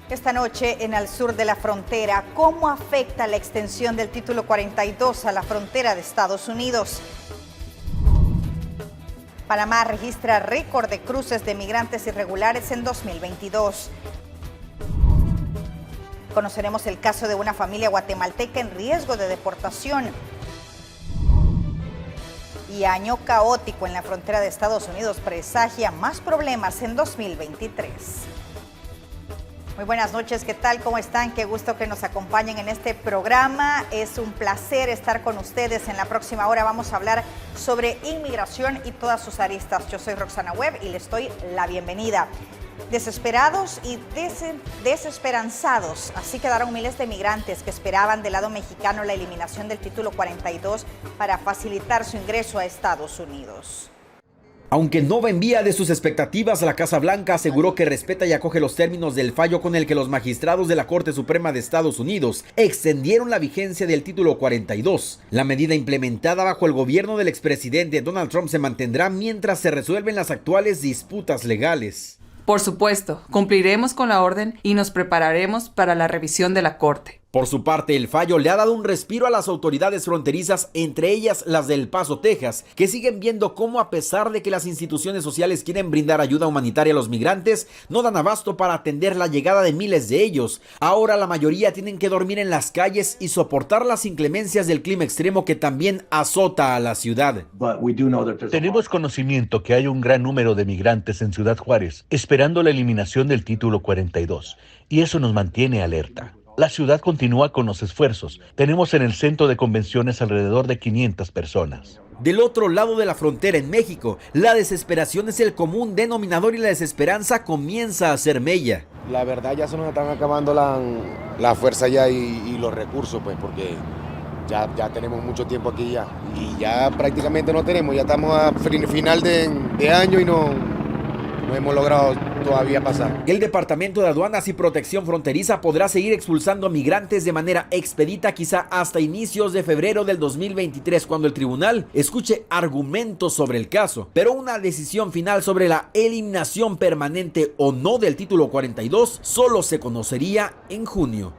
Esta noche en el sur de la frontera, ¿cómo afecta la extensión del título 42 a la frontera de Estados Unidos? Panamá registra récord de cruces de migrantes irregulares en 2022. Conoceremos el caso de una familia guatemalteca en riesgo de deportación. Y año caótico en la frontera de Estados Unidos presagia más problemas en 2023. Muy buenas noches, ¿qué tal? ¿Cómo están? Qué gusto que nos acompañen en este programa. Es un placer estar con ustedes. En la próxima hora vamos a hablar sobre inmigración y todas sus aristas. Yo soy Roxana Webb y les doy la bienvenida. Desesperados y desesperanzados, así quedaron miles de migrantes que esperaban del lado mexicano la eliminación del título 42 para facilitar su ingreso a Estados Unidos. Aunque no va en vía de sus expectativas, la Casa Blanca aseguró que respeta y acoge los términos del fallo con el que los magistrados de la Corte Suprema de Estados Unidos extendieron la vigencia del título 42. La medida implementada bajo el gobierno del expresidente Donald Trump se mantendrá mientras se resuelven las actuales disputas legales. Por supuesto, cumpliremos con la orden y nos prepararemos para la revisión de la Corte. Por su parte, el fallo le ha dado un respiro a las autoridades fronterizas, entre ellas las de El Paso, Texas, que siguen viendo cómo, a pesar de que las instituciones sociales quieren brindar ayuda humanitaria a los migrantes, no dan abasto para atender la llegada de miles de ellos. Ahora la mayoría tienen que dormir en las calles y soportar las inclemencias del clima extremo que también azota a la ciudad. Tenemos conocimiento que hay un gran número de migrantes en Ciudad Juárez esperando la eliminación del título 42, y eso nos mantiene alerta. La ciudad continúa con los esfuerzos. Tenemos en el centro de convenciones alrededor de 500 personas. Del otro lado de la frontera, en México, la desesperación es el común denominador y la desesperanza comienza a hacer mella. La verdad ya se nos están acabando la fuerza ya y los recursos, pues, porque ya tenemos mucho tiempo aquí ya. Y ya prácticamente no tenemos, ya estamos a final de año y no hemos logrado todavía pasar. El Departamento de Aduanas y Protección Fronteriza podrá seguir expulsando a migrantes de manera expedita quizá hasta inicios de febrero del 2023, cuando el tribunal escuche argumentos sobre el caso. Pero una decisión final sobre la eliminación permanente o no del título 42 solo se conocería en junio.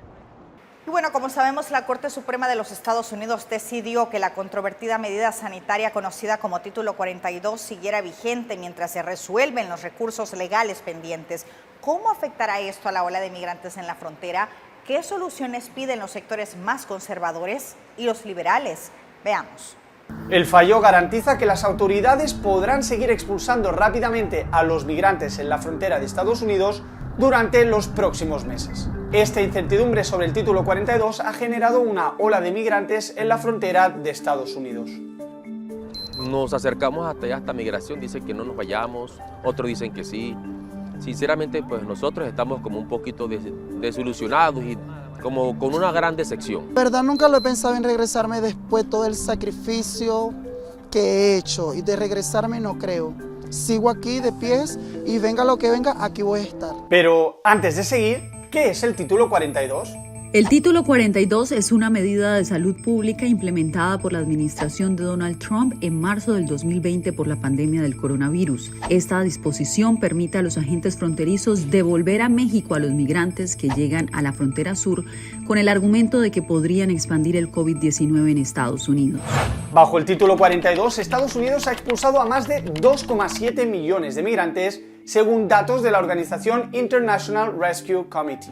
Y bueno, como sabemos, la Corte Suprema de los Estados Unidos decidió que la controvertida medida sanitaria conocida como Título 42 siguiera vigente mientras se resuelven los recursos legales pendientes. ¿Cómo afectará esto a la ola de migrantes en la frontera? ¿Qué soluciones piden los sectores más conservadores y los liberales? Veamos. El fallo garantiza que las autoridades podrán seguir expulsando rápidamente a los migrantes en la frontera de Estados Unidos durante los próximos meses. Esta incertidumbre sobre el título 42 ha generado una ola de migrantes en la frontera de Estados Unidos. Nos acercamos hasta allá, hasta migración, dicen que no nos vayamos, otros dicen que sí. Sinceramente, pues nosotros estamos como un poquito desilusionados y como con una gran decepción. La verdad nunca lo he pensado en regresarme después de todo el sacrificio que he hecho, y de regresarme no creo. Sigo aquí de pies y venga lo que venga, aquí voy a estar. Pero antes de seguir, ¿qué es el título 42? El título 42 es una medida de salud pública implementada por la administración de Donald Trump en marzo del 2020 por la pandemia del coronavirus. Esta disposición permite a los agentes fronterizos devolver a México a los migrantes que llegan a la frontera sur con el argumento de que podrían expandir el COVID-19 en Estados Unidos. Bajo el título 42, Estados Unidos ha expulsado a más de 2,7 millones de migrantes, según datos de la organización International Rescue Committee.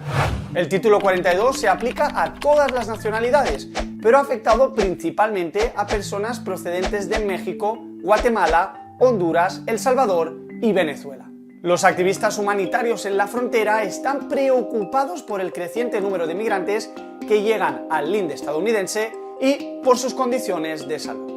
El título 42 se aplica a todas las nacionalidades, pero ha afectado principalmente a personas procedentes de México, Guatemala, Honduras, El Salvador y Venezuela. Los activistas humanitarios en la frontera están preocupados por el creciente número de migrantes que llegan al linde estadounidense y por sus condiciones de salud.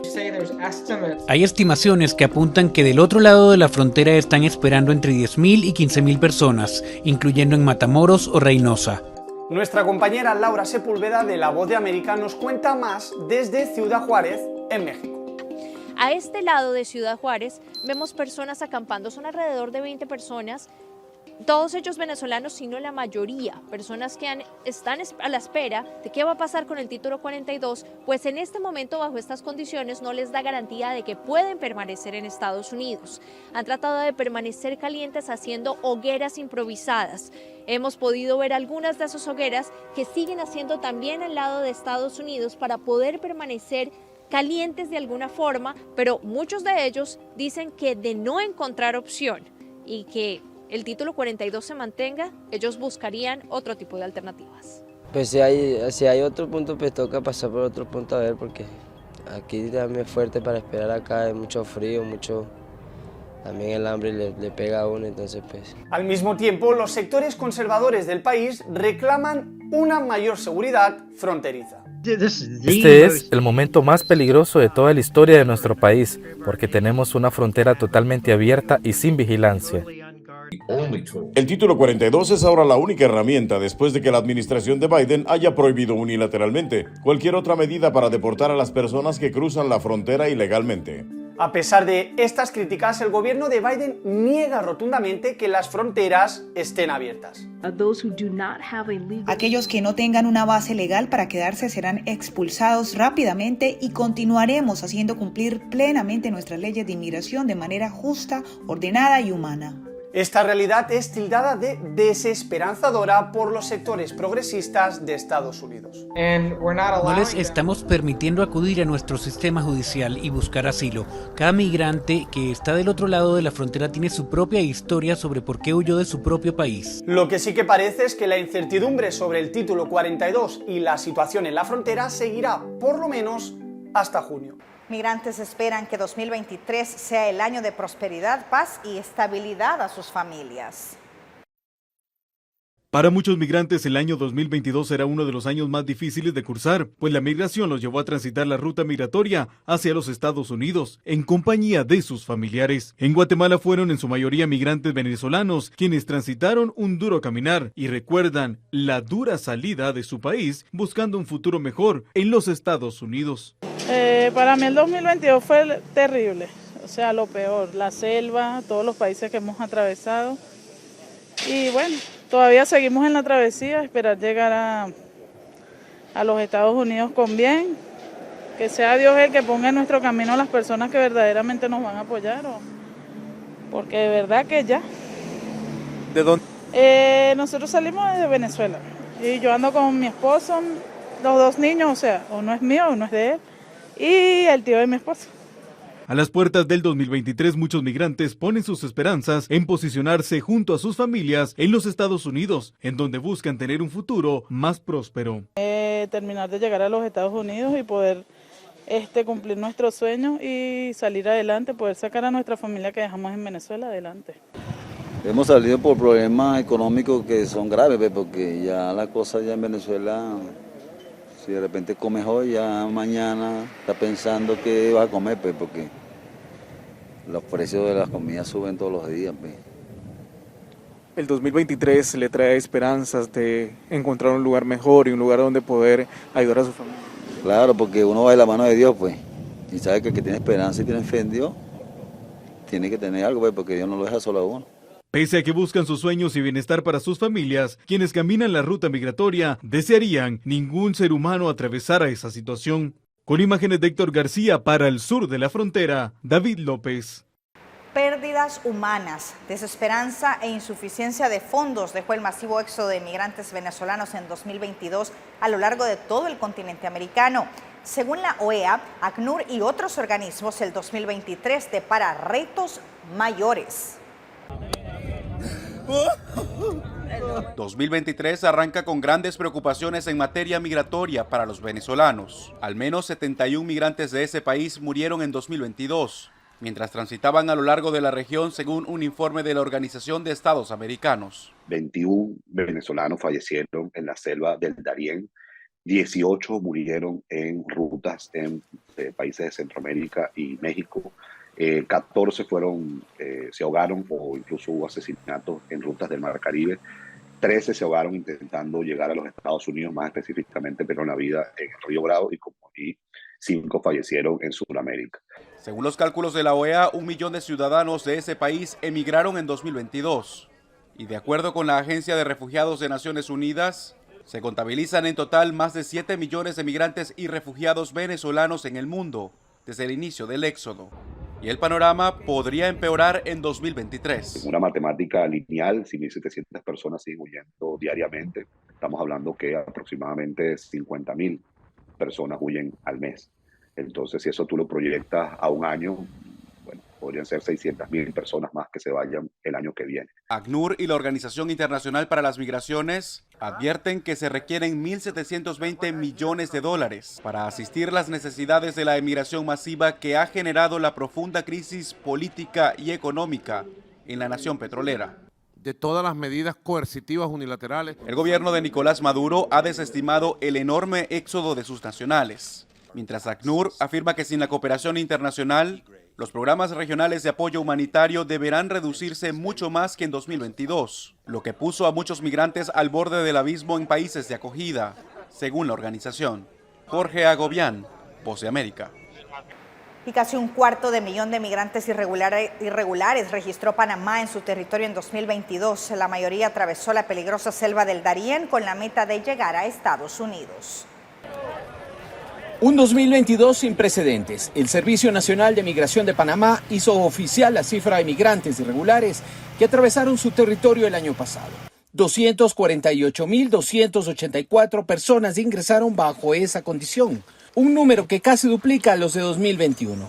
Hay estimaciones que apuntan que del otro lado de la frontera están esperando entre 10.000 y 15.000 personas, incluyendo en Matamoros o Reynosa. Nuestra compañera Laura Sepúlveda de La Voz de América nos cuenta más desde Ciudad Juárez, en México. A este lado de Ciudad Juárez vemos personas acampando, son alrededor de 20 personas todos ellos venezolanos, sino la mayoría, personas que están a la espera de qué va a pasar con el título 42, pues en este momento, bajo estas condiciones, no les da garantía de que pueden permanecer en Estados Unidos. Han tratado de permanecer calientes haciendo hogueras improvisadas. Hemos podido ver algunas de esas hogueras que siguen haciendo también al lado de Estados Unidos para poder permanecer calientes de alguna forma, pero muchos de ellos dicen que de no encontrar opción y que el título 42 se mantenga, ellos buscarían otro tipo de alternativas. Pues si hay otro punto, pues toca pasar por otro punto a ver, porque aquí también es fuerte para esperar acá, hay mucho frío, también el hambre le pega a uno, entonces pues... Al mismo tiempo, los sectores conservadores del país reclaman una mayor seguridad fronteriza. Este es el momento más peligroso de toda la historia de nuestro país, porque tenemos una frontera totalmente abierta y sin vigilancia. El título 42 es ahora la única herramienta después de que la administración de Biden haya prohibido unilateralmente cualquier otra medida para deportar a las personas que cruzan la frontera ilegalmente. A pesar de estas críticas, el gobierno de Biden niega rotundamente que las fronteras estén abiertas. Aquellos que no tengan una base legal para quedarse serán expulsados rápidamente y continuaremos haciendo cumplir plenamente nuestras leyes de inmigración de manera justa, ordenada y humana. Esta realidad es tildada de desesperanzadora por los sectores progresistas de Estados Unidos. No les estamos permitiendo acudir a nuestro sistema judicial y buscar asilo. Cada migrante que está del otro lado de la frontera tiene su propia historia sobre por qué huyó de su propio país. Lo que sí que parece es que la incertidumbre sobre el título 42 y la situación en la frontera seguirá por lo menos hasta junio. Migrantes esperan que 2023 sea el año de prosperidad, paz y estabilidad a sus familias. Para muchos migrantes, el año 2022 será uno de los años más difíciles de cursar, pues la migración los llevó a transitar la ruta migratoria hacia los Estados Unidos, en compañía de sus familiares. En Guatemala fueron en su mayoría migrantes venezolanos, quienes transitaron un duro caminar y recuerdan la dura salida de su país buscando un futuro mejor en los Estados Unidos. Para mí el 2022 fue terrible, o sea, lo peor, la selva, todos los países que hemos atravesado y bueno, todavía seguimos en la travesía, esperar llegar a los Estados Unidos con bien, que sea Dios el que ponga en nuestro camino a las personas que verdaderamente nos van a apoyar, porque de verdad que ya. ¿De dónde? Nosotros salimos desde Venezuela y yo ando con mi esposo, los dos niños, o sea, uno es mío, uno es de él, y el tío de mi esposo. A las puertas del 2023, muchos migrantes ponen sus esperanzas en posicionarse junto a sus familias en los Estados Unidos, en donde buscan tener un futuro más próspero. Terminar de llegar a los Estados Unidos y poder cumplir nuestros sueños y salir adelante, poder sacar a nuestra familia que dejamos en Venezuela adelante. Hemos salido por problemas económicos que son graves, porque ya la cosa ya en Venezuela... Si de repente comes hoy, ya mañana está pensando qué vas a comer, pues, porque los precios de las comidas suben todos los días. Pues. El 2023 le trae esperanzas de encontrar un lugar mejor y un lugar donde poder ayudar a su familia. Claro, porque uno va de la mano de Dios, pues, y sabe que el que tiene esperanza y tiene fe en Dios, tiene que tener algo, pues, porque Dios no lo deja solo a uno. Pese a que buscan sus sueños y bienestar para sus familias, quienes caminan la ruta migratoria desearían ningún ser humano atravesara esa situación. Con imágenes de Héctor García para el sur de la frontera, David López. Pérdidas humanas, desesperanza e insuficiencia de fondos dejó el masivo éxodo de migrantes venezolanos en 2022 a lo largo de todo el continente americano. Según la OEA, ACNUR y otros organismos, el 2023 depara retos mayores. 2023 arranca con grandes preocupaciones en materia migratoria para los venezolanos. Al menos 71 migrantes de ese país murieron en 2022, mientras transitaban a lo largo de la región, según un informe de la Organización de Estados Americanos. 21 venezolanos fallecieron en la selva del Darién, 18 murieron en rutas en países de Centroamérica y México. 14 se ahogaron o incluso hubo asesinatos en rutas del Mar Caribe. 13 se ahogaron intentando llegar a los Estados Unidos, más específicamente perdieron la vida en el Río Bravo y 5 fallecieron en Sudamérica. Según los cálculos de la OEA, 1 millón de ciudadanos de ese país emigraron en 2022 Y de acuerdo con la Agencia de Refugiados de Naciones Unidas, se contabilizan en total más de 7 millones de migrantes y refugiados venezolanos en el mundo desde el inicio del éxodo. Y el panorama podría empeorar en 2023. En una matemática lineal, si 1.700 personas siguen huyendo diariamente, estamos hablando que aproximadamente 50.000 personas huyen al mes. Entonces, si eso tú lo proyectas a un año, bueno, podrían ser 600.000 personas más que se vayan el año que viene. ACNUR y la Organización Internacional para las Migraciones advierten que se requieren 1.720 millones de dólares para asistir las necesidades de la emigración masiva que ha generado la profunda crisis política y económica en la nación petrolera. De todas las medidas coercitivas unilaterales. El gobierno de Nicolás Maduro ha desestimado el enorme éxodo de sus nacionales, mientras ACNUR afirma que sin la cooperación internacional, los programas regionales de apoyo humanitario deberán reducirse mucho más que en 2022, lo que puso a muchos migrantes al borde del abismo en países de acogida, según la organización. Jorge Agobián, Voz de América. Y casi 250,000 de migrantes irregulares registró Panamá en su territorio en 2022. La mayoría atravesó la peligrosa selva del Darién con la meta de llegar a Estados Unidos. Un 2022 sin precedentes. El Servicio Nacional de Migración de Panamá hizo oficial la cifra de migrantes irregulares que atravesaron su territorio el año pasado. 248,284 personas ingresaron bajo esa condición, un número que casi duplica a los de 2021.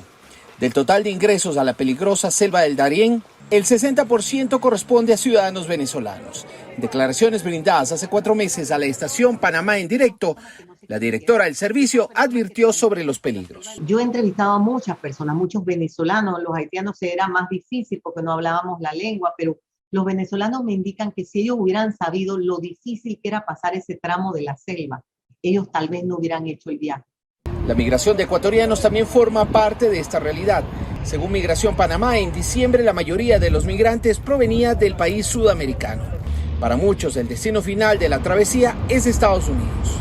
Del total de ingresos a la peligrosa selva del Darién, el 60% corresponde a ciudadanos venezolanos. En declaraciones brindadas hace 4 meses a la estación Panamá en Directo, la directora del servicio advirtió sobre los peligros. Yo he entrevistado a muchas personas, muchos venezolanos. Los haitianos era más difícil porque no hablábamos la lengua, pero los venezolanos me indican que si ellos hubieran sabido lo difícil que era pasar ese tramo de la selva, ellos tal vez no hubieran hecho el viaje. La migración de ecuatorianos también forma parte de esta realidad. Según Migración Panamá, en diciembre la mayoría de los migrantes provenía del país sudamericano. Para muchos, el destino final de la travesía es Estados Unidos.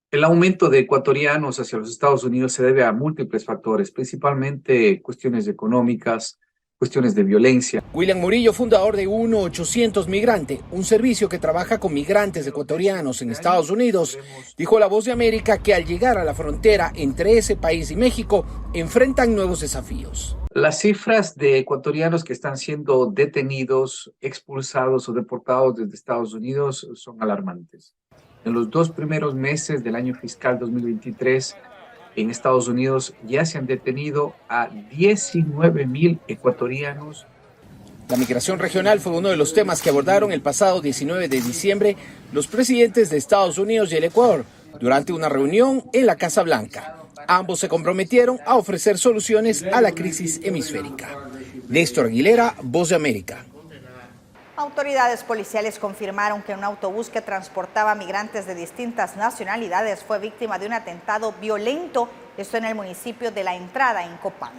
El aumento de ecuatorianos hacia los Estados Unidos se debe a múltiples factores, principalmente cuestiones económicas, cuestiones de violencia. William Murillo, fundador de 1-800 Migrante, un servicio que trabaja con migrantes ecuatorianos en Estados Unidos, dijo a La Voz de América que al llegar a la frontera entre ese país y México, enfrentan nuevos desafíos. Las cifras de ecuatorianos que están siendo detenidos, expulsados o deportados desde Estados Unidos son alarmantes. En los 2 primeros meses del año fiscal 2023, en Estados Unidos ya se han detenido a 19,000 ecuatorianos. La migración regional fue uno de los temas que abordaron el pasado 19 de diciembre los presidentes de Estados Unidos y el Ecuador durante una reunión en la Casa Blanca. Ambos se comprometieron a ofrecer soluciones a la crisis hemisférica. Néstor Aguilera, Voz de América. Autoridades policiales confirmaron que un autobús que transportaba migrantes de distintas nacionalidades fue víctima de un atentado violento, esto en el municipio de La Entrada, en Copán.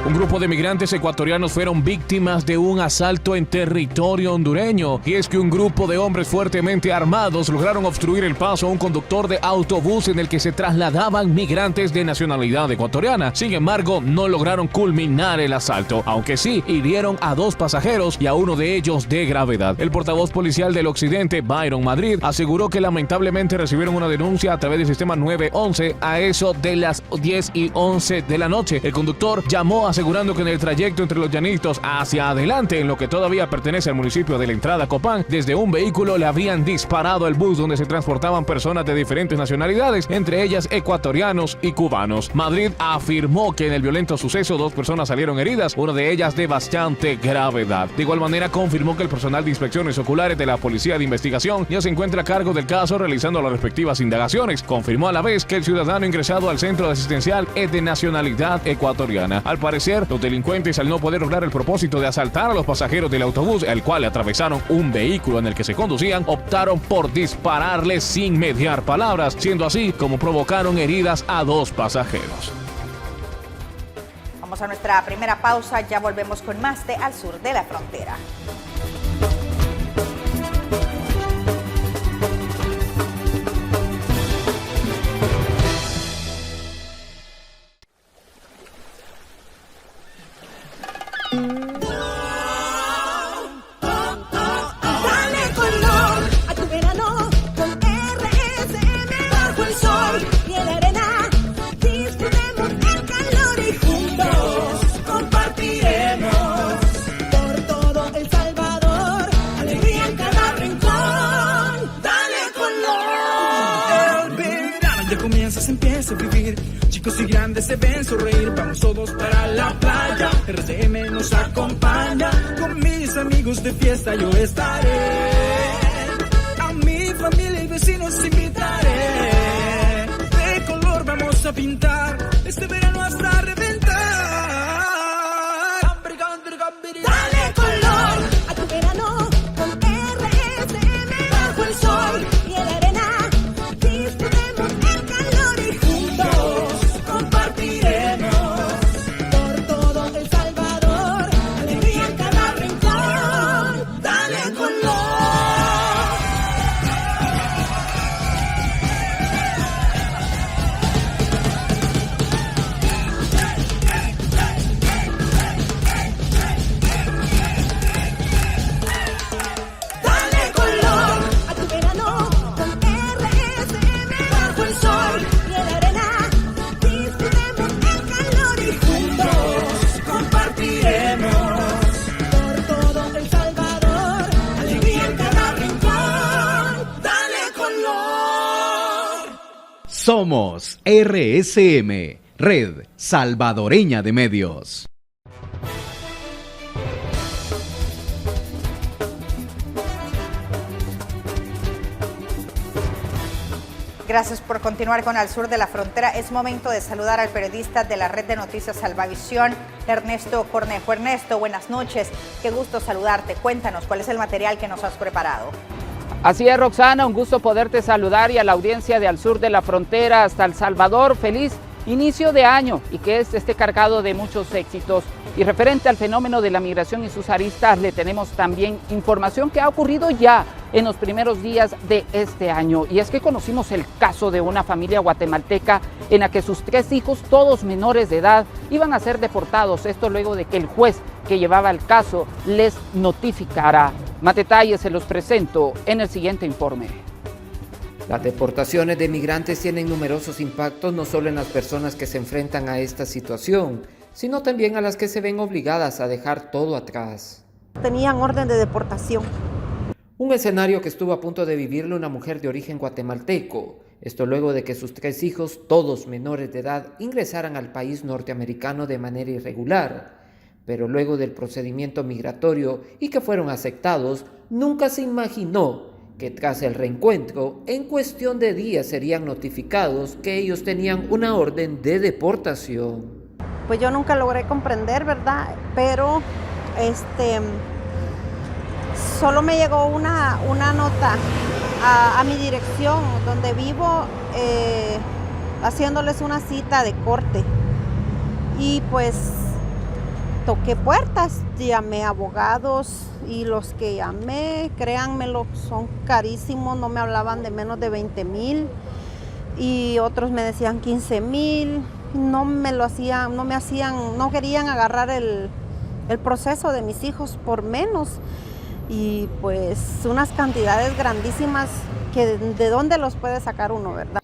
Un grupo de migrantes ecuatorianos fueron víctimas de un asalto en territorio hondureño. Y es que un grupo de hombres fuertemente armados lograron obstruir el paso a un conductor de autobús en el que se trasladaban migrantes de nacionalidad ecuatoriana. Sin embargo, no lograron culminar el asalto, aunque sí hirieron a 2 pasajeros y a uno de ellos de gravedad. El portavoz policial del occidente, Byron Madrid, aseguró que lamentablemente recibieron una denuncia a través del sistema 911 a eso de las 10:11 de la noche. El conductor llamó asegurando que en el trayecto entre los llanitos hacia adelante, en lo que todavía pertenece al municipio de La Entrada, Copán, desde un vehículo le habían disparado al bus donde se transportaban personas de diferentes nacionalidades, entre ellas ecuatorianos y cubanos. Madrid afirmó que en el violento suceso 2 personas salieron heridas, una de ellas de bastante gravedad. De igual manera confirmó que el personal de inspecciones oculares de la Policía de Investigación ya se encuentra a cargo del caso realizando las respectivas indagaciones. Confirmó a la vez que el ciudadano ingresado al centro asistencial es de nacionalidad ecuatoriana. Al parecer, los delincuentes, al no poder lograr el propósito de asaltar a los pasajeros del autobús, el cual atravesaron un vehículo en el que se conducían, optaron por dispararles sin mediar palabras, siendo así como provocaron heridas a 2 pasajeros. Vamos a nuestra primera pausa, ya volvemos con más de Al Sur de la Frontera. se empieza a vivir. Chicos y grandes se ven sonreír, vamos todos para la playa. RCM nos acompaña, con mis amigos de fiesta yo estaré. A mi familia y vecinos invitaré. De color vamos a pintar, este verano hasta reventar. Dale color a tu verano con RSM. Bajo el sol y en la arena disfrutemos el calor y juntos compartiremos por todo El Salvador, alegría en cada rincón. Dale color. Dale color a tu verano con RSM. Bajo el sol y en la arena disfrutemos el calor y juntos compartiremos por todo El Salvador, alegría en cada rincón. Dale color. Somos RSM, Red Salvadoreña de Medios. Gracias por continuar con Al Sur de la Frontera. Es momento de saludar al periodista de la red de noticias Salvavisión, Ernesto Cornejo. Ernesto, buenas noches. Qué gusto saludarte. Cuéntanos, ¿cuál es el material que nos has preparado? Así es, Roxana, un gusto poderte saludar y a la audiencia de Al Sur de la Frontera hasta El Salvador. Feliz inicio de año y que esté cargado de muchos éxitos. Y referente al fenómeno de la migración y sus aristas, le tenemos también información que ha ocurrido ya en los primeros días de este año. Y es que conocimos el caso de una familia guatemalteca en la que sus 3 hijos, todos menores de edad, iban a ser deportados. Esto luego de que el juez que llevaba el caso les notificara. Más detalles se los presento en el siguiente informe. Las deportaciones de migrantes tienen numerosos impactos no solo en las personas que se enfrentan a esta situación, sino también a las que se ven obligadas a dejar todo atrás. Tenían orden de deportación. Un escenario que estuvo a punto de vivirlo una mujer de origen guatemalteco. Esto luego de que sus 3 hijos, todos menores de edad, ingresaran al país norteamericano de manera irregular. Pero luego del procedimiento migratorio y que fueron aceptados, nunca se imaginó que tras el reencuentro, en cuestión de días serían notificados que ellos tenían una orden de deportación. Pues yo nunca logré comprender, ¿verdad? Pero solo me llegó una nota a mi dirección donde vivo, haciéndoles una cita de corte. Y pues toqué puertas, llamé a abogados y los que llamé, créanmelo, son carísimos, no me hablaban de menos de 20,000 y otros me decían 15,000, no querían agarrar el proceso de mis hijos por menos y pues unas cantidades grandísimas que de dónde los puede sacar uno, ¿verdad?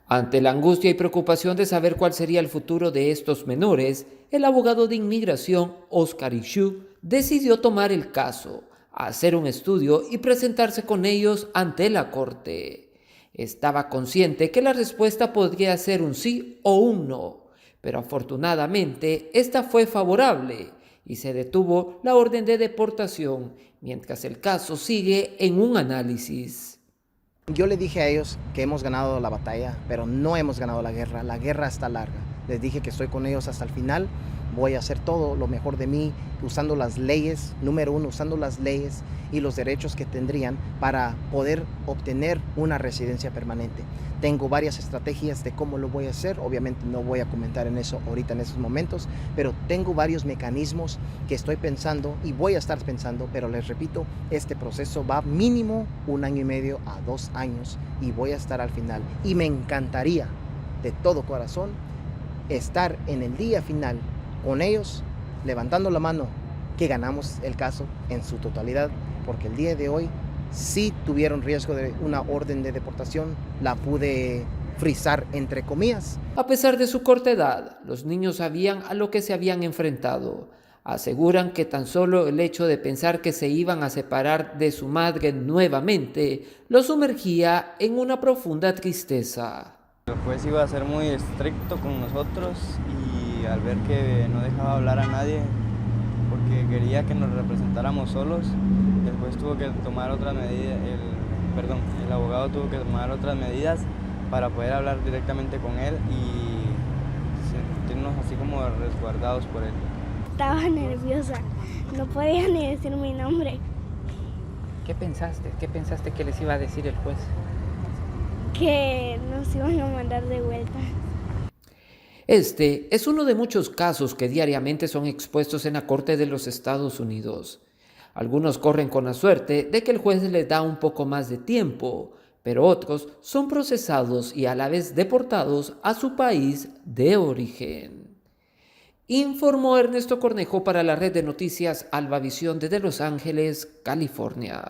Ante la angustia y preocupación de saber cuál sería el futuro de estos menores, el abogado de inmigración, Oscar Ishu, decidió tomar el caso, hacer un estudio y presentarse con ellos ante la corte. Estaba consciente que la respuesta podría ser un sí o un no, pero afortunadamente esta fue favorable y se detuvo la orden de deportación, mientras el caso sigue en un análisis. Yo le dije a ellos que hemos ganado la batalla, pero no hemos ganado la guerra está larga. Les dije que estoy con ellos hasta el final, voy a hacer todo lo mejor de mí, usando las leyes, número 1, usando las leyes y los derechos que tendrían para poder obtener una residencia permanente. Tengo varias estrategias de cómo lo voy a hacer, obviamente no voy a comentar en eso ahorita en esos momentos, pero tengo varios mecanismos que estoy pensando y voy a estar pensando, pero les repito, este proceso va mínimo 1 año y medio a 2 años y voy a estar al final. Y me encantaría de todo corazón estar en el día final con ellos, levantando la mano que ganamos el caso en su totalidad, porque el día de hoy sí tuvieron riesgo de una orden de deportación, la pude frizar entre comillas. A pesar de su corta edad, los niños sabían a lo que se habían enfrentado. Aseguran que tan solo el hecho de pensar que se iban a separar de su madre nuevamente los sumergía en una profunda tristeza. El juez iba a ser muy estricto con nosotros y al ver que no dejaba hablar a nadie porque quería que nos representáramos solos, el juez tuvo que tomar otras medidas, el abogado tuvo que tomar otras medidas para poder hablar directamente con él y sentirnos así como resguardados por él. Estaba nerviosa, no podía ni decir mi nombre. ¿Qué pensaste? ¿Qué pensaste que les iba a decir el juez? Que nos iban a mandar de vuelta. Este es uno de muchos casos que diariamente son expuestos en la Corte de los Estados Unidos. Algunos corren con la suerte de que el juez les da un poco más de tiempo, pero otros son procesados y a la vez deportados a su país de origen. Informó Ernesto Cornejo para la red de noticias Albavisión desde Los Ángeles, California.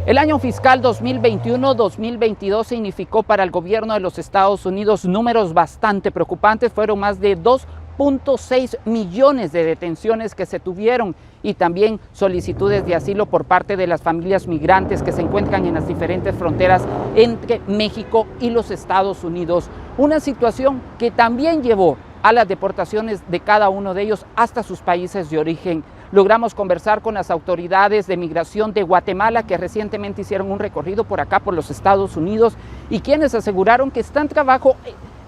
El año fiscal 2021-2022 significó para el gobierno de los Estados Unidos números bastante preocupantes. Fueron más de 2.6 millones de detenciones que se tuvieron y también solicitudes de asilo por parte de las familias migrantes que se encuentran en las diferentes fronteras entre México y los Estados Unidos. Una situación que también llevó a las deportaciones de cada uno de ellos hasta sus países de origen. Logramos conversar con las autoridades de migración de Guatemala que recientemente hicieron un recorrido por acá, por los Estados Unidos, y quienes aseguraron que están trabajando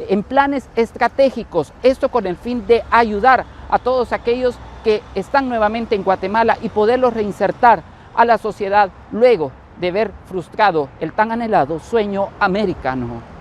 en planes estratégicos, esto con el fin de ayudar a todos aquellos que están nuevamente en Guatemala y poderlos reinsertar a la sociedad luego de ver frustrado el tan anhelado sueño americano.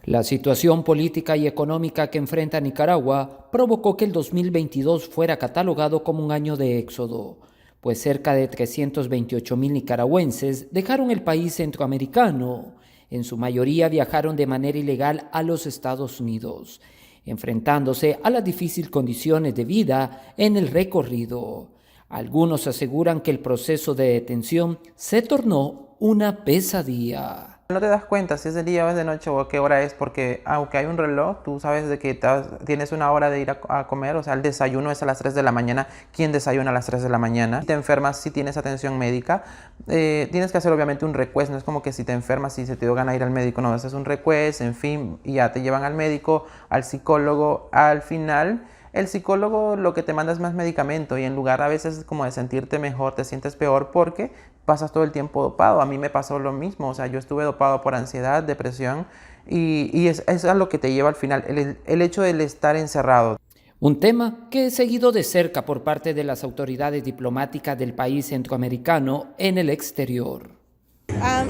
La situación política y económica que enfrenta Nicaragua provocó que el 2022 fuera catalogado como un año de éxodo, pues cerca de 328,000 nicaragüenses dejaron el país centroamericano. En su mayoría viajaron de manera ilegal a los Estados Unidos, enfrentándose a las difíciles condiciones de vida en el recorrido. Algunos aseguran que el proceso de detención se tornó una pesadilla. No te das cuenta si es de día o es de noche o a qué hora es, porque aunque hay un reloj, tú sabes de que tienes una hora de ir a comer, o sea, el desayuno es a las 3 de la mañana. ¿Quién desayuna a las 3 de la mañana? Si te enfermas, si tienes atención médica, tienes que hacer obviamente un request. No es como que si te enfermas y se te dio gana ir al médico, no, haces un request, en fin, y ya te llevan al médico, al psicólogo. Al final, el psicólogo lo que te manda es más medicamento y en lugar a veces como de sentirte mejor, te sientes peor porque pasas todo el tiempo dopado. A mí me pasó lo mismo, o sea, yo estuve dopado por ansiedad, depresión y es a lo que te lleva al final, el hecho de estar encerrado. Un tema que es seguido de cerca por parte de las autoridades diplomáticas del país centroamericano en el exterior.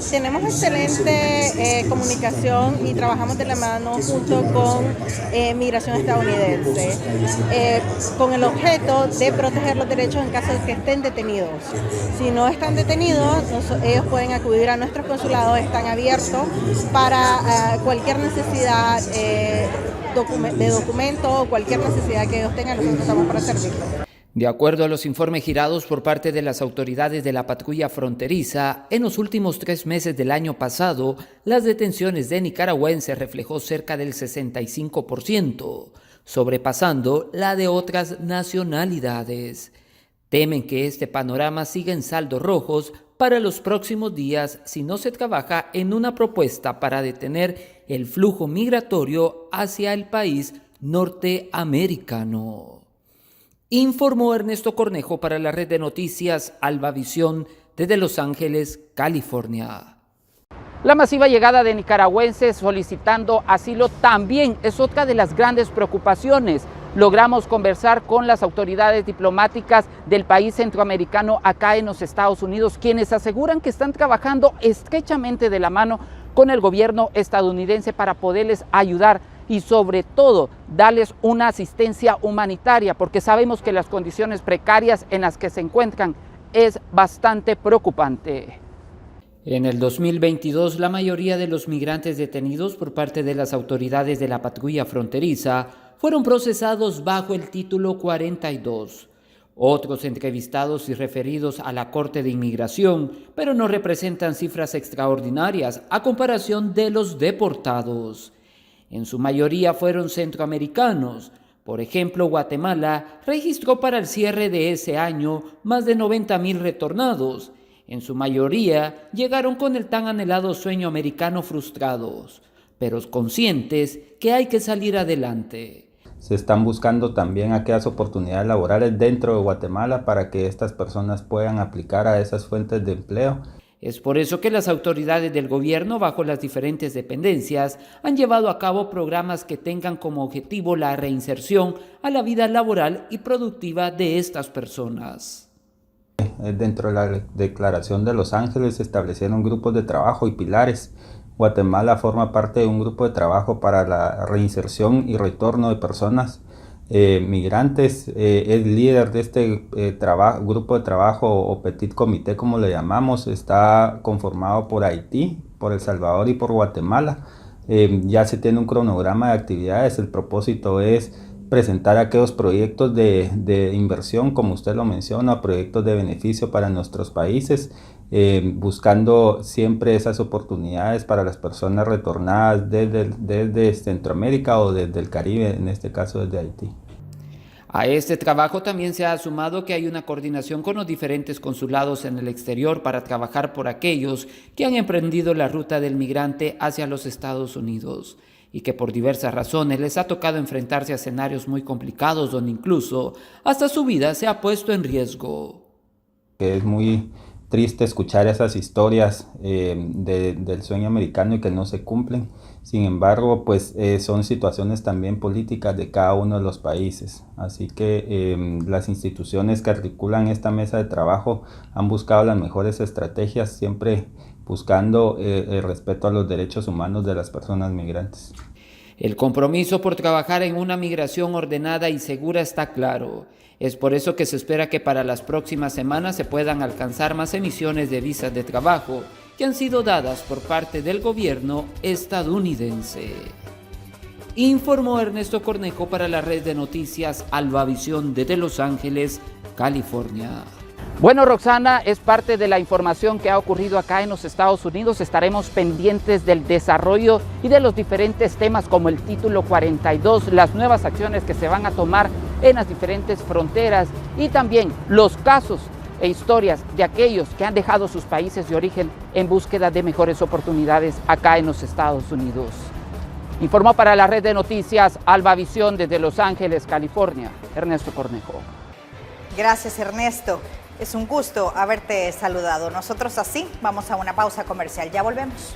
Tenemos excelente comunicación y trabajamos de la mano junto con migración estadounidense con el objeto de proteger los derechos en caso de que estén detenidos. Si no están detenidos, ellos pueden acudir a nuestros consulados, están abiertos para cualquier necesidad de documento o cualquier necesidad que ellos tengan, nosotros estamos para servirlos. De acuerdo a los informes girados por parte de las autoridades de la patrulla fronteriza, en los últimos 3 meses del año pasado, las detenciones de nicaragüenses reflejó cerca del 65%, sobrepasando la de otras nacionalidades. Temen que este panorama siga en saldos rojos para los próximos días si no se trabaja en una propuesta para detener el flujo migratorio hacia el país norteamericano. Informó Ernesto Cornejo para la red de noticias Albavisión desde Los Ángeles, California. La masiva llegada de nicaragüenses solicitando asilo también es otra de las grandes preocupaciones. Logramos conversar con las autoridades diplomáticas del país centroamericano acá en los Estados Unidos, quienes aseguran que están trabajando estrechamente de la mano con el gobierno estadounidense para poderles ayudar y sobre todo darles una asistencia humanitaria, porque sabemos que las condiciones precarias en las que se encuentran es bastante preocupante. En el 2022, la mayoría de los migrantes detenidos por parte de las autoridades de la patrulla fronteriza fueron procesados bajo el título 42. Otros entrevistados y referidos a la Corte de Inmigración, pero no representan cifras extraordinarias a comparación de los deportados. En su mayoría fueron centroamericanos. Por ejemplo, Guatemala registró para el cierre de ese año más de 90,000 retornados. En su mayoría llegaron con el tan anhelado sueño americano frustrados. pero conscientes que hay que salir adelante. Se están buscando también aquellas oportunidades laborales dentro de Guatemala para que estas personas puedan aplicar a esas fuentes de empleo. Es por eso que las autoridades del gobierno, bajo las diferentes dependencias, han llevado a cabo programas que tengan como objetivo la reinserción a la vida laboral y productiva de estas personas. Dentro de la Declaración de Los Ángeles se establecieron grupos de trabajo y pilares. Guatemala forma parte de un grupo de trabajo para la reinserción y retorno de personas migrantes. Es líder de este grupo de trabajo o petit comité, como le llamamos. Está conformado por Haití, por El Salvador y por Guatemala. Ya se tiene un cronograma de actividades. El propósito es presentar aquellos proyectos de inversión, como usted lo menciona, proyectos de beneficio para nuestros países, buscando siempre esas oportunidades para las personas retornadas desde Centroamérica o desde el Caribe, en este caso desde Haití. A este trabajo también se ha sumado que hay una coordinación con los diferentes consulados en el exterior para trabajar por aquellos que han emprendido la ruta del migrante hacia los Estados Unidos y que por diversas razones les ha tocado enfrentarse a escenarios muy complicados donde incluso hasta su vida se ha puesto en riesgo. Es muy triste escuchar esas historias del sueño americano y que no se cumplen. Sin embargo, pues son situaciones también políticas de cada uno de los países. Así que las instituciones que articulan esta mesa de trabajo han buscado las mejores estrategias, siempre buscando el respeto a los derechos humanos de las personas migrantes. El compromiso por trabajar en una migración ordenada y segura está claro. Es por eso que se espera que para las próximas semanas se puedan alcanzar más emisiones de visas de trabajo que han sido dadas por parte del gobierno estadounidense. Informó Ernesto Cornejo para la red de noticias Albavisión desde Los Ángeles, California. Bueno, Roxana, es parte de la información que ha ocurrido acá en los Estados Unidos. Estaremos pendientes del desarrollo y de los diferentes temas como el Título 42, las nuevas acciones que se van a tomar en las diferentes fronteras y también los casos e historias de aquellos que han dejado sus países de origen en búsqueda de mejores oportunidades acá en los Estados Unidos. Informó para la red de noticias Albavisión desde Los Ángeles, California, Ernesto Cornejo. Gracias, Ernesto. Es un gusto haberte saludado. Nosotros así vamos a una pausa comercial. Ya volvemos.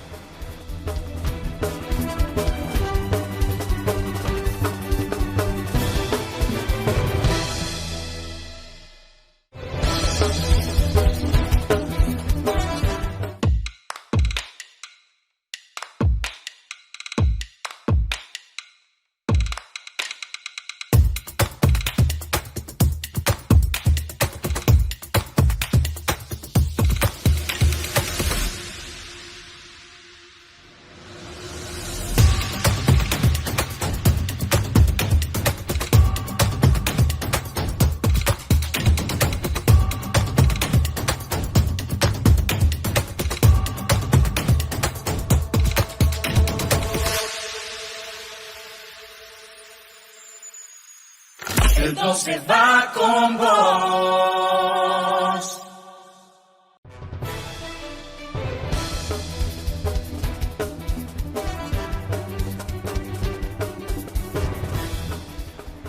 El 12 va con vos.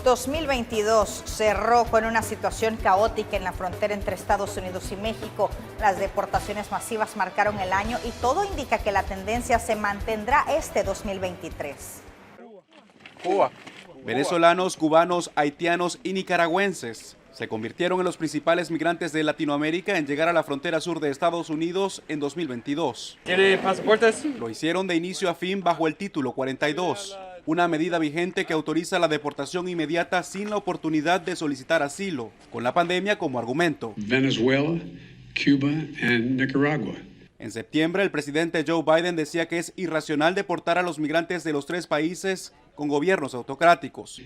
...2022 cerró con una situación caótica en la frontera entre Estados Unidos y México. Las deportaciones masivas marcaron el año y todo indica que la tendencia se mantendrá este 2023. Cuba. Venezolanos, cubanos, haitianos y nicaragüenses se convirtieron en los principales migrantes de Latinoamérica en llegar a la frontera sur de Estados Unidos en 2022. ¿Tiene pasaportes? Lo hicieron de inicio a fin bajo el Título 42, una medida vigente que autoriza la deportación inmediata sin la oportunidad de solicitar asilo, con la pandemia como argumento. Venezuela, Cuba y Nicaragua. En septiembre, el presidente Joe Biden decía que es irracional deportar a los migrantes de los tres países con gobiernos autocráticos.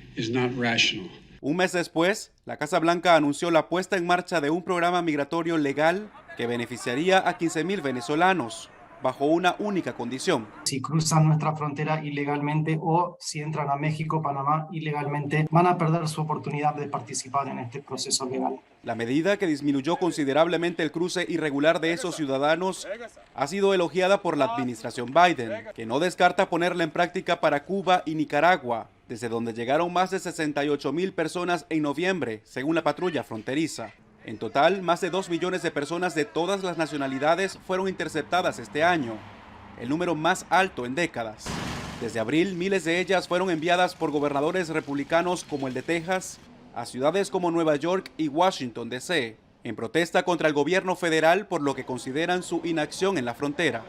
Un mes después, la Casa Blanca anunció la puesta en marcha de un programa migratorio legal que beneficiaría a 15,000 venezolanos. bajo una única condición. Si cruzan nuestra frontera ilegalmente o si entran a México, Panamá ilegalmente, van a perder su oportunidad de participar en este proceso legal. La medida, que disminuyó considerablemente el cruce irregular de esos ciudadanos, ha sido elogiada por la administración Biden, que no descarta ponerla en práctica para Cuba y Nicaragua, desde donde llegaron más de 68,000 personas en noviembre, según la patrulla fronteriza. En total, más de 2 millones de personas de todas las nacionalidades fueron interceptadas este año, el número más alto en décadas. Desde abril, miles de ellas fueron enviadas por gobernadores republicanos como el de Texas a ciudades como Nueva York y Washington, D.C., en protesta contra el gobierno federal por lo que consideran su inacción en la frontera.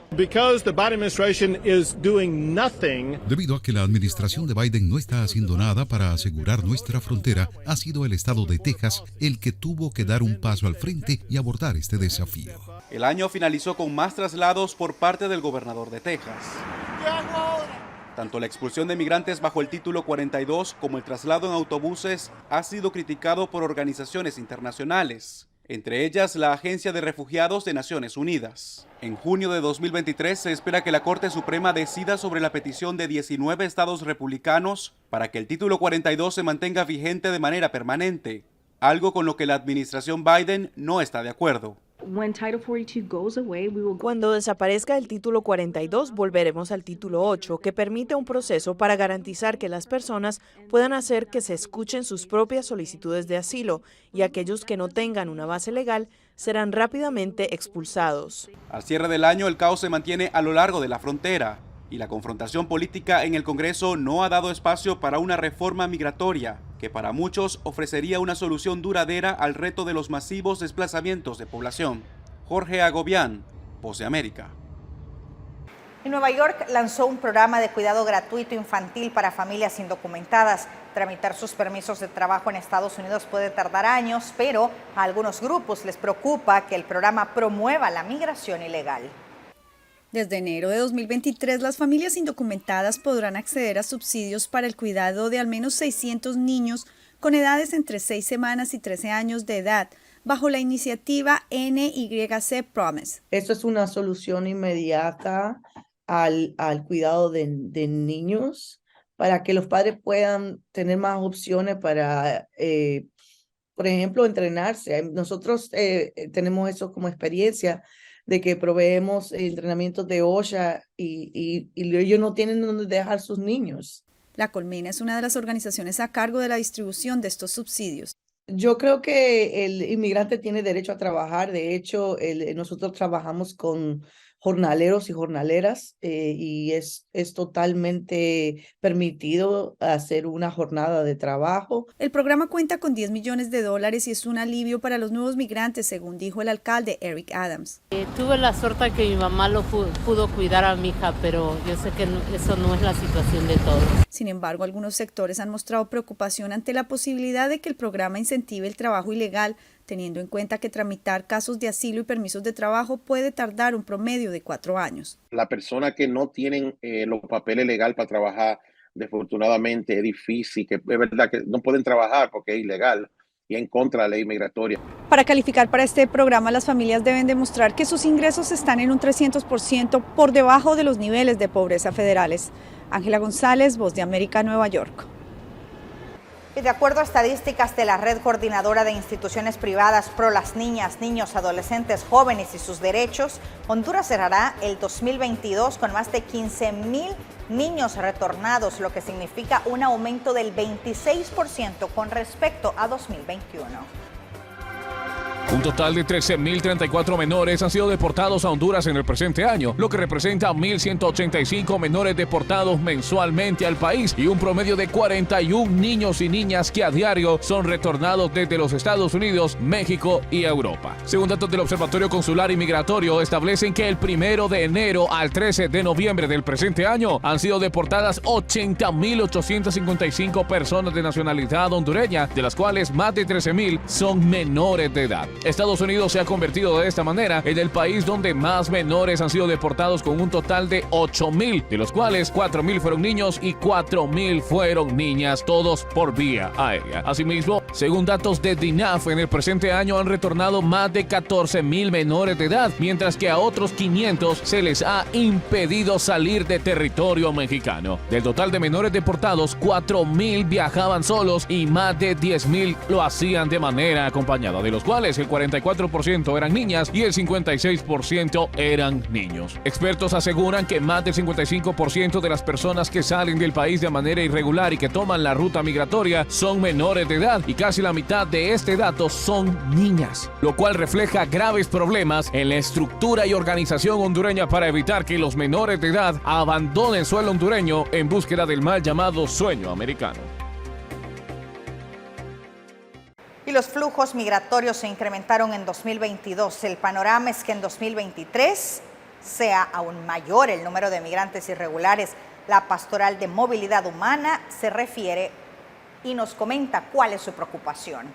Debido a que la administración de Biden no está haciendo nada para asegurar nuestra frontera, ha sido el estado de Texas el que tuvo que dar un paso al frente y abordar este desafío. El año finalizó con más traslados por parte del gobernador de Texas. Tanto la expulsión de migrantes bajo el título 42 como el traslado en autobuses ha sido criticado por organizaciones internacionales, entre ellas la Agencia de Refugiados de Naciones Unidas. En junio de 2023 se espera que la Corte Suprema decida sobre la petición de 19 estados republicanos para que el título 42 se mantenga vigente de manera permanente, algo con lo que la administración Biden no está de acuerdo. Cuando desaparezca el título 42, volveremos al título 8, que permite un proceso para garantizar que las personas puedan hacer que se escuchen sus propias solicitudes de asilo y aquellos que no tengan una base legal serán rápidamente expulsados. Al cierre del año, el caos se mantiene a lo largo de la frontera y la confrontación política en el Congreso no ha dado espacio para una reforma migratoria que para muchos ofrecería una solución duradera al reto de los masivos desplazamientos de población. Jorge Agobián, Voz de América. En Nueva York lanzó un programa de cuidado gratuito infantil para familias indocumentadas. Tramitar sus permisos de trabajo en Estados Unidos puede tardar años, pero a algunos grupos les preocupa que el programa promueva la migración ilegal. Desde enero de 2023, las familias indocumentadas podrán acceder a subsidios para el cuidado de al menos 600 niños con edades entre 6 semanas y 13 años de edad, bajo la iniciativa NYC Promise. Esto es una solución inmediata al cuidado de niños, para que los padres puedan tener más opciones para, por ejemplo, entrenarse. Nosotros tenemos eso como experiencia, de que proveemos entrenamientos de OSHA y ellos no tienen dónde dejar sus niños. La Colmena es una de las organizaciones a cargo de la distribución de estos subsidios. Yo creo que el inmigrante tiene derecho a trabajar. De hecho, nosotros trabajamos con jornaleros y jornaleras y es totalmente permitido hacer una jornada de trabajo. El programa cuenta con $10 millones y es un alivio para los nuevos migrantes, según dijo el alcalde Eric Adams. Tuve la suerte que mi mamá lo pudo cuidar a mi hija, pero yo sé que eso no es la situación de todos. Sin embargo, algunos sectores han mostrado preocupación ante la posibilidad de que el programa incentive el trabajo ilegal, teniendo en cuenta que tramitar casos de asilo y permisos de trabajo puede tardar un promedio de 4 años. Las personas que no tienen los papeles legales para trabajar, desafortunadamente es difícil, que es verdad que no pueden trabajar porque es ilegal y en contra de la ley migratoria. Para calificar para este programa, las familias deben demostrar que sus ingresos están en un 300% por debajo de los niveles de pobreza federales. Ángela González, Voz de América, Nueva York. Y de acuerdo a estadísticas de la Red Coordinadora de Instituciones Privadas Pro las Niñas, Niños, Adolescentes, Jóvenes y sus Derechos, Honduras cerrará el 2022 con más de 15,000 niños retornados, lo que significa un aumento del 26% con respecto a 2021. Un total de 13.034 menores han sido deportados a Honduras en el presente año, lo que representa 1.185 menores deportados mensualmente al país y un promedio de 41 niños y niñas que a diario son retornados desde los Estados Unidos, México y Europa. Según datos del Observatorio Consular y Migratorio, establecen que el 1 de enero al 13 de noviembre del presente año han sido deportadas 80.855 personas de nacionalidad hondureña, de las cuales más de 13.000 son menores de edad. Estados Unidos se ha convertido de esta manera en el país donde más menores han sido deportados, con un total de 8,000, de los cuales 4,000 fueron niños y 4,000 fueron niñas, todos por vía aérea. Asimismo, según datos de DINAF, en el presente año han retornado más de 14,000 menores de edad, mientras que a otros 500 se les ha impedido salir de territorio mexicano. Del total de menores deportados, 4,000 viajaban solos y más de 10,000 lo hacían de manera acompañada, de los cuales el 44% eran niñas y el 56% eran niños. Expertos aseguran que más del 55% de las personas que salen del país de manera irregular y que toman la ruta migratoria son menores de edad, y casi la mitad de este dato son niñas, lo cual refleja graves problemas en la estructura y organización hondureña para evitar que los menores de edad abandonen suelo hondureño en búsqueda del mal llamado sueño americano. Y los flujos migratorios se incrementaron en 2022. El panorama es que en 2023 sea aún mayor el número de migrantes irregulares. La Pastoral de Movilidad Humana se refiere y nos comenta cuál es su preocupación.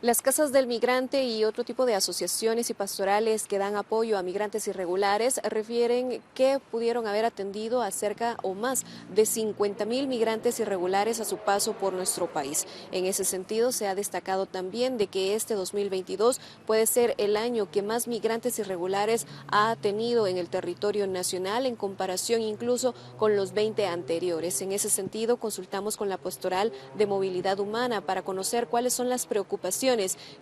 Las casas del migrante y otro tipo de asociaciones y pastorales que dan apoyo a migrantes irregulares refieren que pudieron haber atendido a cerca o más de 50,000 migrantes irregulares a su paso por nuestro país. En ese sentido, se ha destacado también de que este 2022 puede ser el año que más migrantes irregulares ha tenido en el territorio nacional, en comparación incluso con los 20 anteriores. En ese sentido, consultamos con la Pastoral de Movilidad Humana para conocer cuáles son las preocupaciones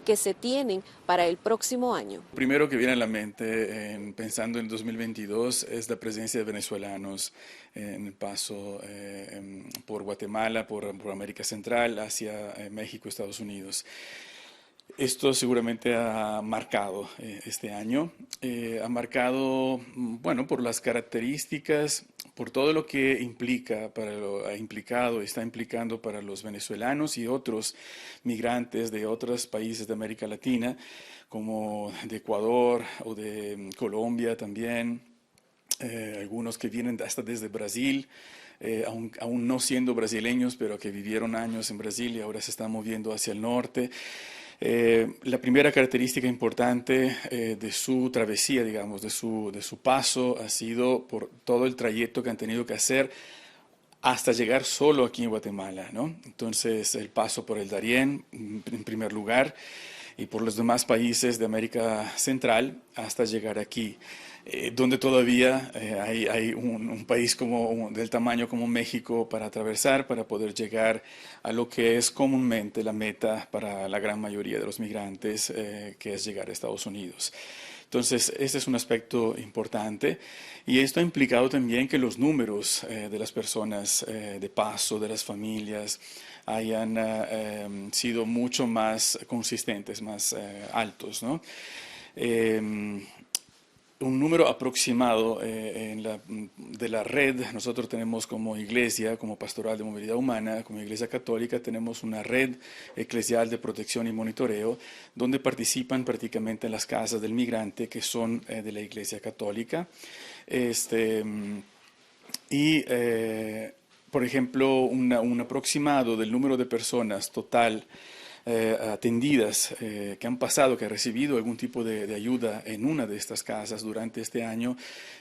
que se tienen para el próximo año. Primero que viene a la mente, pensando en 2022, es la presencia de venezolanos en el paso por Guatemala, por América Central, hacia México, Estados Unidos. Esto seguramente ha marcado este año, ha marcado, bueno, por las características, por todo lo que implica, está implicando para los venezolanos y otros migrantes de otros países de América Latina, como de Ecuador o de Colombia también, algunos que vienen hasta desde Brasil. Aún no siendo brasileños, pero que vivieron años en Brasil y ahora se están moviendo hacia el norte. La primera característica importante de su travesía, digamos, de su paso, ha sido por todo el trayecto que han tenido que hacer hasta llegar solo aquí en Guatemala, ¿no? Entonces, el paso por el Darién, en primer lugar, y por los demás países de América Central hasta llegar aquí, donde todavía hay un país del tamaño como México para atravesar, para poder llegar a lo que es comúnmente la meta para la gran mayoría de los migrantes, que es llegar a Estados Unidos. Entonces, este es un aspecto importante, y esto ha implicado también que los números de las personas de paso, de las familias, hayan sido mucho más consistentes, más altos, ¿no? Un número aproximado de la red, nosotros tenemos como iglesia, como Pastoral de Movilidad Humana, como Iglesia Católica, tenemos una red eclesial de protección y monitoreo, donde participan prácticamente las casas del migrante que son de la Iglesia Católica. Por ejemplo, un aproximado del número de personas total atendidas que han pasado, que han recibido algún tipo de ayuda en una de estas casas durante este año,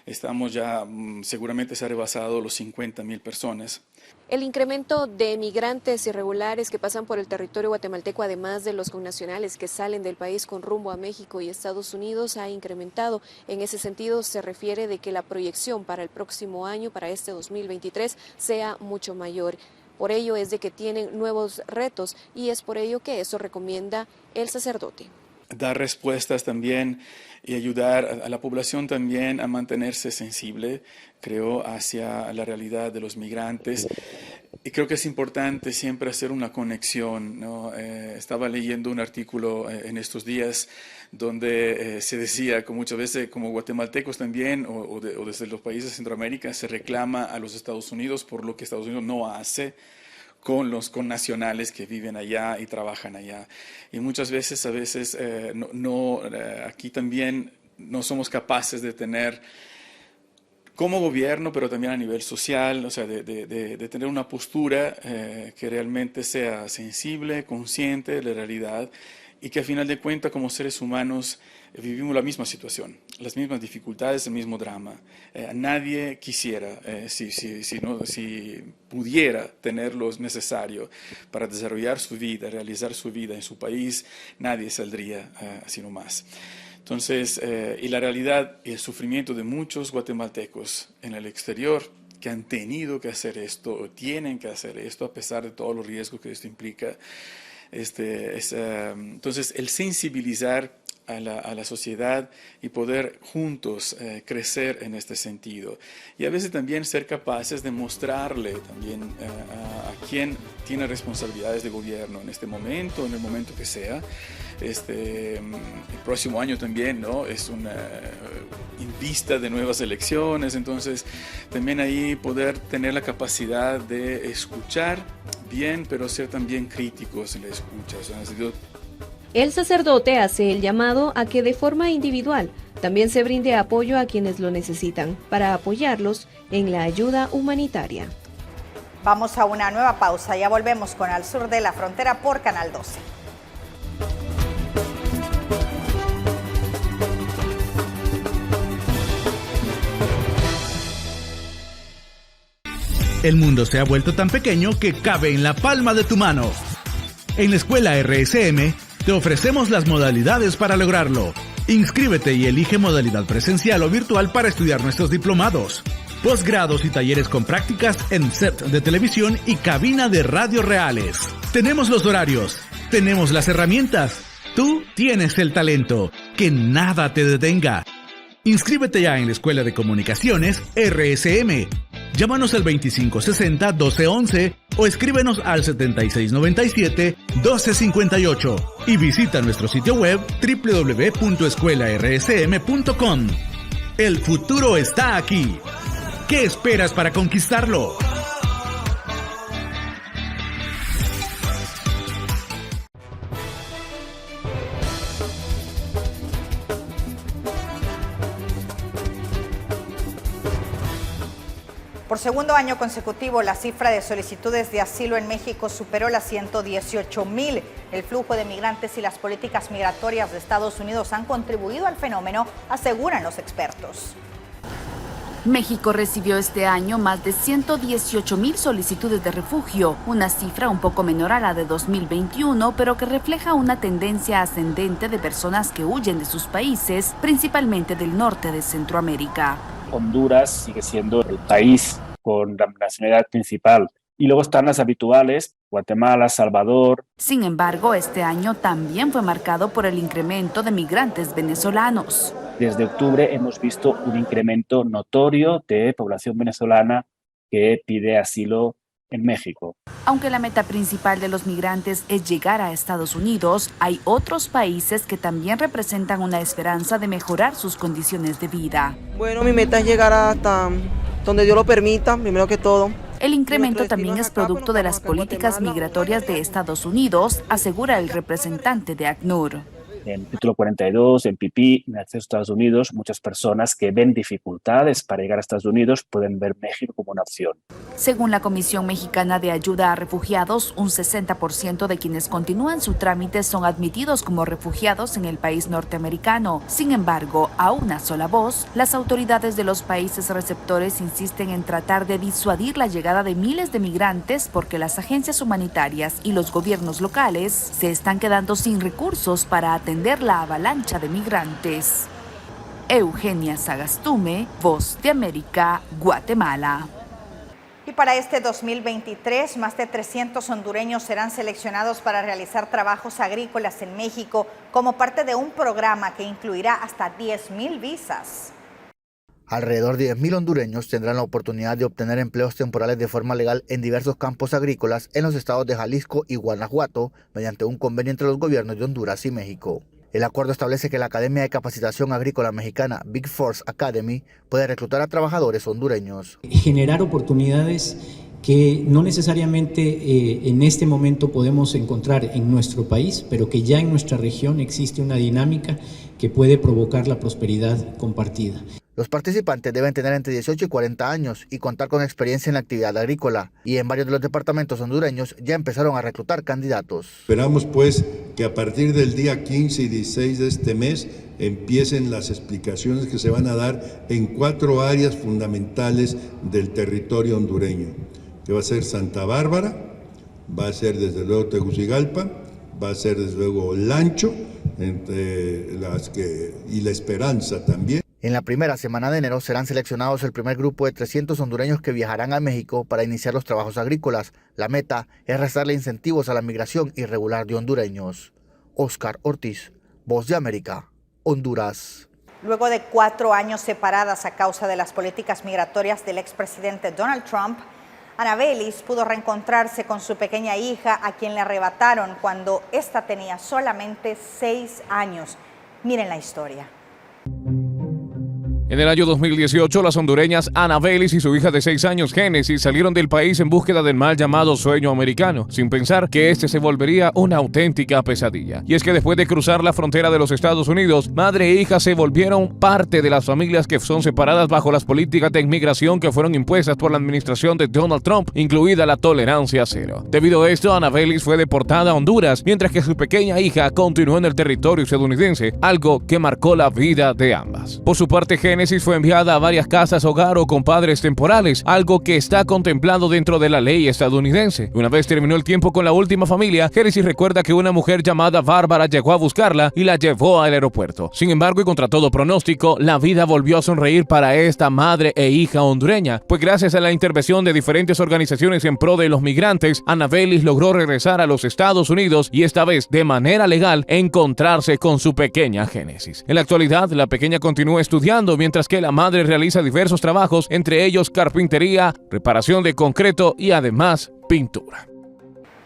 estamos ya, seguramente se ha rebasado los 50,000 personas. El incremento de migrantes irregulares que pasan por el territorio guatemalteco, además de los connacionales que salen del país con rumbo a México y Estados Unidos, ha incrementado. En ese sentido, se refiere de que la proyección para el próximo año, para este 2023, sea mucho mayor. Por ello es de que tienen nuevos retos, y es por ello que eso recomienda el sacerdote. Dar respuestas también y ayudar a la población también a mantenerse sensible, creo, hacia la realidad de los migrantes. Y creo que es importante siempre hacer una conexión, ¿no? Estaba leyendo un artículo en estos días donde se decía que muchas veces como guatemaltecos también o desde los países de Centroamérica se reclama a los Estados Unidos por lo que Estados Unidos no hace con los connacionales que viven allá y trabajan allá. Y muchas veces, aquí también no somos capaces de tener como gobierno, pero también a nivel social, o sea, de tener una postura que realmente sea sensible, consciente de la realidad y que a final de cuentas como seres humanos vivimos la misma situación, las mismas dificultades, el mismo drama. Nadie quisiera, si pudiera tener lo necesario para desarrollar su vida, realizar su vida en su país, nadie saldría así nomás. Entonces, y la realidad y el sufrimiento de muchos guatemaltecos en el exterior que han tenido que hacer esto o tienen que hacer esto a pesar de todos los riesgos que esto implica. Entonces, el sensibilizar a la sociedad y poder juntos crecer en este sentido. Y a veces también ser capaces de mostrarle también a quien tiene responsabilidades de gobierno en este momento, en el momento que sea. El próximo año también, ¿no? Es en vista de nuevas elecciones, entonces también ahí poder tener la capacidad de escuchar bien, pero ser también críticos en la escucha. O sea, el sacerdote hace el llamado a que de forma individual también se brinde apoyo a quienes lo necesitan para apoyarlos en la ayuda humanitaria. Vamos a una nueva pausa, ya volvemos con Al Sur de la Frontera por Canal 12. El mundo se ha vuelto tan pequeño que cabe en la palma de tu mano. En la escuela RSM te ofrecemos las modalidades para lograrlo. Inscríbete y elige modalidad presencial o virtual para estudiar nuestros diplomados, posgrados y talleres con prácticas en set de televisión y cabina de radio reales. Tenemos los horarios, tenemos las herramientas. Tú tienes el talento. Que nada te detenga. Inscríbete ya en la Escuela de Comunicaciones RSM. Llámanos al 2560-1211 o escríbenos al 7697-1258 y visita nuestro sitio web www.escuelarsm.com. El futuro está aquí. ¿Qué esperas para conquistarlo? Por segundo año consecutivo, la cifra de solicitudes de asilo en México superó las 118,000. El flujo de migrantes y las políticas migratorias de Estados Unidos han contribuido al fenómeno, aseguran los expertos. México recibió este año más de 118,000 solicitudes de refugio, una cifra un poco menor a la de 2021, pero que refleja una tendencia ascendente de personas que huyen de sus países, principalmente del norte de Centroamérica. Honduras sigue siendo el país con la nacionalidad principal. Y luego están las habituales, Guatemala, Salvador. Sin embargo, este año también fue marcado por el incremento de migrantes venezolanos. Desde octubre hemos visto un incremento notorio de población venezolana que pide asilo en México. Aunque la meta principal de los migrantes es llegar a Estados Unidos, hay otros países que también representan una esperanza de mejorar sus condiciones de vida. Bueno, mi meta es llegar hasta donde Dios lo permita, primero que todo. El incremento también es producto de las políticas migratorias de Estados Unidos, asegura el representante de ACNUR. En Título 42, en PIPI, en acceso a Estados Unidos, muchas personas que ven dificultades para llegar a Estados Unidos pueden ver México como una opción. Según la Comisión Mexicana de Ayuda a Refugiados, un 60% de quienes continúan su trámite son admitidos como refugiados en el país norteamericano. Sin embargo, a una sola voz, las autoridades de los países receptores insisten en tratar de disuadir la llegada de miles de migrantes porque las agencias humanitarias y los gobiernos locales se están quedando sin recursos para atender la avalancha de migrantes. Eugenia Sagastume, Voz de América, Guatemala. Y para este 2023, más de 300 hondureños serán seleccionados para realizar trabajos agrícolas en México como parte de un programa que incluirá hasta 10,000 visas. Alrededor de 10,000 hondureños tendrán la oportunidad de obtener empleos temporales de forma legal en diversos campos agrícolas en los estados de Jalisco y Guanajuato, mediante un convenio entre los gobiernos de Honduras y México. El acuerdo establece que la Academia de Capacitación Agrícola Mexicana, Big Force Academy, puede reclutar a trabajadores hondureños. Generar oportunidades que no necesariamente en este momento podemos encontrar en nuestro país, pero que ya en nuestra región existe una dinámica que puede provocar la prosperidad compartida. Los participantes deben tener entre 18 y 40 años y contar con experiencia en la actividad agrícola. Y en varios de los departamentos hondureños ya empezaron a reclutar candidatos. Esperamos pues que a partir del día 15 y 16 de este mes empiecen las explicaciones que se van a dar en 4 áreas fundamentales del territorio hondureño, que va a ser Santa Bárbara, va a ser desde luego Tegucigalpa, va a ser desde luego Lancho, y La Esperanza también. En la primera semana de enero serán seleccionados el primer grupo de 300 hondureños que viajarán a México para iniciar los trabajos agrícolas. La meta es restarle incentivos a la migración irregular de hondureños. Oscar Ortiz, Voz de América, Honduras. Luego de 4 años separadas a causa de las políticas migratorias del expresidente Donald Trump, Ana Belis pudo reencontrarse con su pequeña hija, a quien le arrebataron cuando ésta tenía solamente 6 años. Miren la historia. En el año 2018, las hondureñas Ana Belis y su hija de 6 años, Génesis, salieron del país en búsqueda del mal llamado sueño americano, sin pensar que este se volvería una auténtica pesadilla. Y es que después de cruzar la frontera de los Estados Unidos, madre e hija se volvieron parte de las familias que son separadas bajo las políticas de inmigración que fueron impuestas por la administración de Donald Trump, incluida la tolerancia cero. Debido a esto, Ana Belis fue deportada a Honduras, mientras que su pequeña hija continuó en el territorio estadounidense, algo que marcó la vida de ambas. Por su parte, Génesis fue enviada a varias casas hogar o con padres temporales, algo que está contemplado dentro de la ley estadounidense. Una vez terminó el tiempo con la última familia, Génesis recuerda que una mujer llamada Bárbara llegó a buscarla y la llevó al aeropuerto. Sin embargo, y contra todo pronóstico, la vida volvió a sonreír para esta madre e hija hondureña, pues gracias a la intervención de diferentes organizaciones en pro de los migrantes, Ana Belis logró regresar a los Estados Unidos y esta vez de manera legal encontrarse con su pequeña Génesis. En la actualidad, la pequeña continúa estudiando mientras que la madre realiza diversos trabajos, entre ellos carpintería, reparación de concreto y además pintura.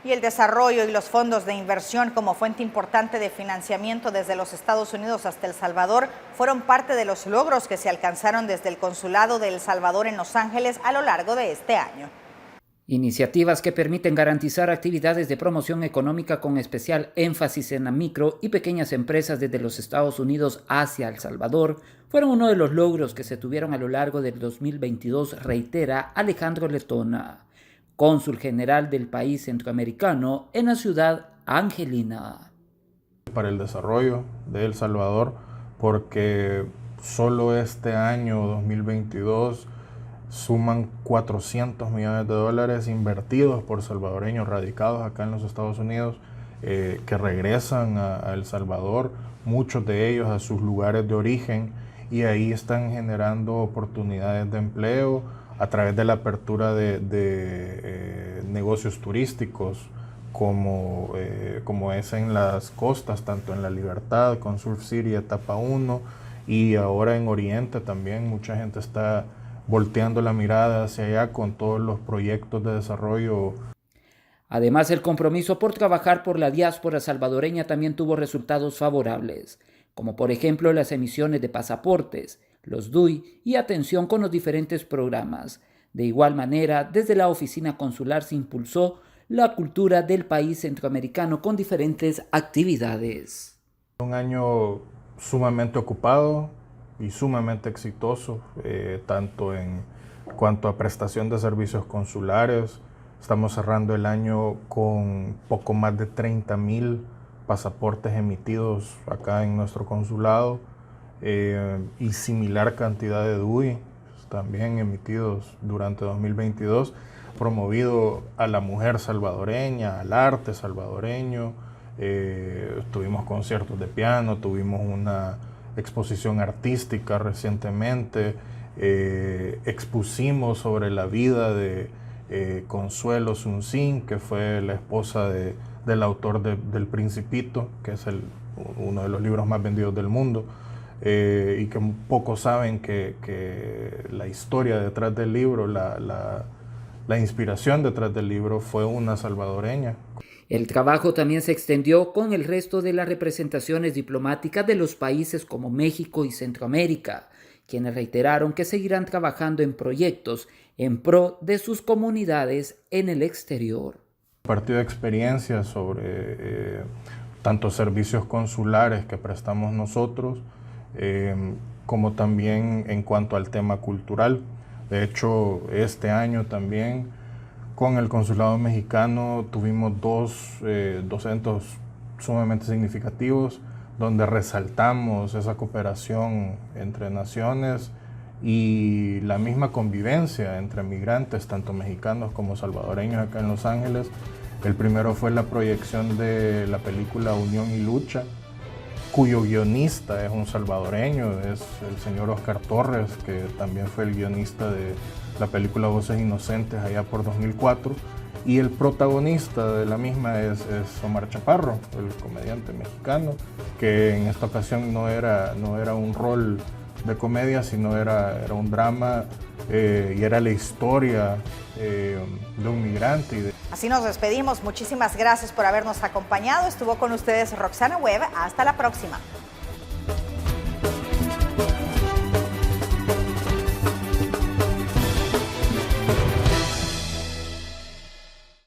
Y el desarrollo y los fondos de inversión como fuente importante de financiamiento desde los Estados Unidos hasta El Salvador fueron parte de los logros que se alcanzaron desde el Consulado de El Salvador en Los Ángeles a lo largo de este año. Iniciativas que permiten garantizar actividades de promoción económica con especial énfasis en las micro y pequeñas empresas desde los Estados Unidos hacia El Salvador fueron uno de los logros que se tuvieron a lo largo del 2022, reitera Alejandro Letona, cónsul general del país centroamericano en la ciudad angelina. Para el desarrollo de El Salvador, porque solo este año 2022 suman $400 millones invertidos por salvadoreños radicados acá en los Estados Unidos, que regresan a El Salvador, muchos de ellos a sus lugares de origen, y ahí están generando oportunidades de empleo a través de la apertura de negocios turísticos, como es en las costas, tanto en La Libertad, con Surf City, etapa 1, y ahora en Oriente también mucha gente está volteando la mirada hacia allá con todos los proyectos de desarrollo. Además, el compromiso por trabajar por la diáspora salvadoreña también tuvo resultados favorables, como por ejemplo las emisiones de pasaportes, los DUI y atención con los diferentes programas. De igual manera, desde la oficina consular se impulsó la cultura del país centroamericano con diferentes actividades. Un año sumamente ocupado y sumamente exitoso, tanto en cuanto a prestación de servicios consulares. Estamos cerrando el año con poco más de 30,000 pasaportes emitidos acá en nuestro consulado, y similar cantidad de DUI también emitidos durante 2022, promovido a la mujer salvadoreña, al arte salvadoreño. Tuvimos conciertos de piano, tuvimos una exposición artística recientemente, expusimos sobre la vida de Consuelo Suncín, que fue la esposa del autor del Principito, que es uno de los libros más vendidos del mundo, y que pocos saben que la historia detrás del libro, la inspiración detrás del libro fue una salvadoreña. El trabajo también se extendió con el resto de las representaciones diplomáticas de los países como México y Centroamérica, quienes reiteraron que seguirán trabajando en proyectos en pro de sus comunidades en el exterior. Compartido experiencias sobre tanto servicios consulares que prestamos nosotros, como también en cuanto al tema cultural. De hecho, este año también con el Consulado Mexicano tuvimos dos eventos sumamente significativos donde resaltamos esa cooperación entre naciones y la misma convivencia entre migrantes, tanto mexicanos como salvadoreños acá en Los Ángeles. El primero fue la proyección de la película Unión y Lucha, cuyo guionista es un salvadoreño, es el señor Oscar Torres, que también fue el guionista de la película Voces Inocentes allá por 2004. Y el protagonista de la misma es Omar Chaparro, el comediante mexicano, que en esta ocasión no era un rol de comedia, sino era un drama y era la historia de un migrante. Así nos despedimos. Muchísimas gracias por habernos acompañado. Estuvo con ustedes Roxana Webb. Hasta la próxima.